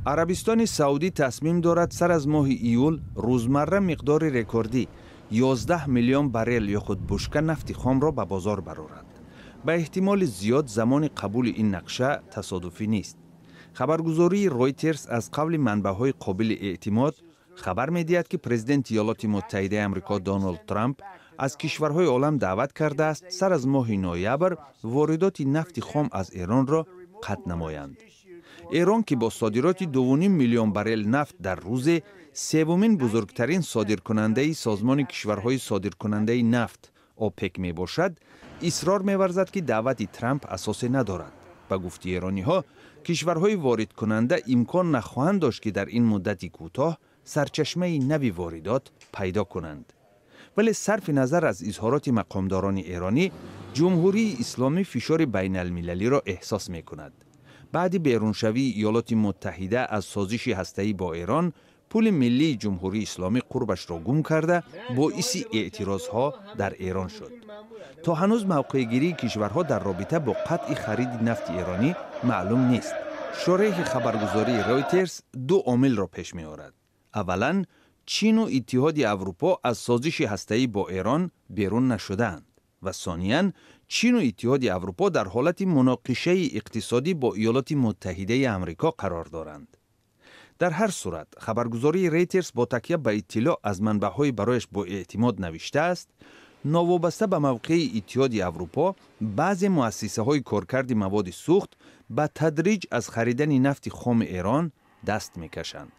عربستان سعودی تصمیم دارد سر از ماه ایول روزمره مقدار رکوردی 11 میلیون بارل یا خود بشکه نفت خام را به بازار برآورد. به احتمال زیاد زمان قبول این نقشه تصادفی نیست. خبرگزاری رویترز از قول منبع‌های قابل اعتماد خبر می‌دهد که پرزیدنت ایالات متحده آمریکا دونالد ترامپ از کشورهای عالم دعوت کرده است سر از ماه نوامبر واردات نفت خام از ایران را قطع نمایند. ایران که با صادرات 2.5 میلیون بارل نفت در روز سومین بزرگترین صادرکننده سازمان کشورهای صادرکننده نفت اوپک می باشد، اصرار می‌ورزد که دعوت ترامپ اساس ندارد. به گفته ایرانی‌ها، کشورهای وارد کننده امکان نخواهند داشت که در این مدت کوتاه سرچشمه نوی واردات پیدا کنند. ولی صرف نظر از اظهارات مقامداران ایرانی، جمهوری اسلامی فشار بین المللی را احساس می کند. بعد بیرونشوی ایالات متحده از سازش هسته‌ای با ایران، پول ملی جمهوری اسلامی قربش را گم کرده باعث اعتراضها در ایران شد. تا هنوز موقع گیری کشورها در رابطه با قطع خرید نفت ایرانی معلوم نیست. شرح خبرگزاری رویترز دو عامل را پیش می آورد. اولاً چین و اتحاد اروپا از سازش هسته‌ای با ایران بیرون نشدند و ثانیاً چین و اتحاد اروپا در حالت مناقشه اقتصادی با ایالات متحده آمریکا قرار دارند. در هر صورت خبرگزاری رویترز با تکیه به اطلاع از منبع‌های برایش با اعتماد نوشته است نوابسته به موقع اتحاد اروپا بعضی مؤسسه‌های کارکرد مواد سوخت به تدریج از خریدن نفت خام ایران دست می‌کشند.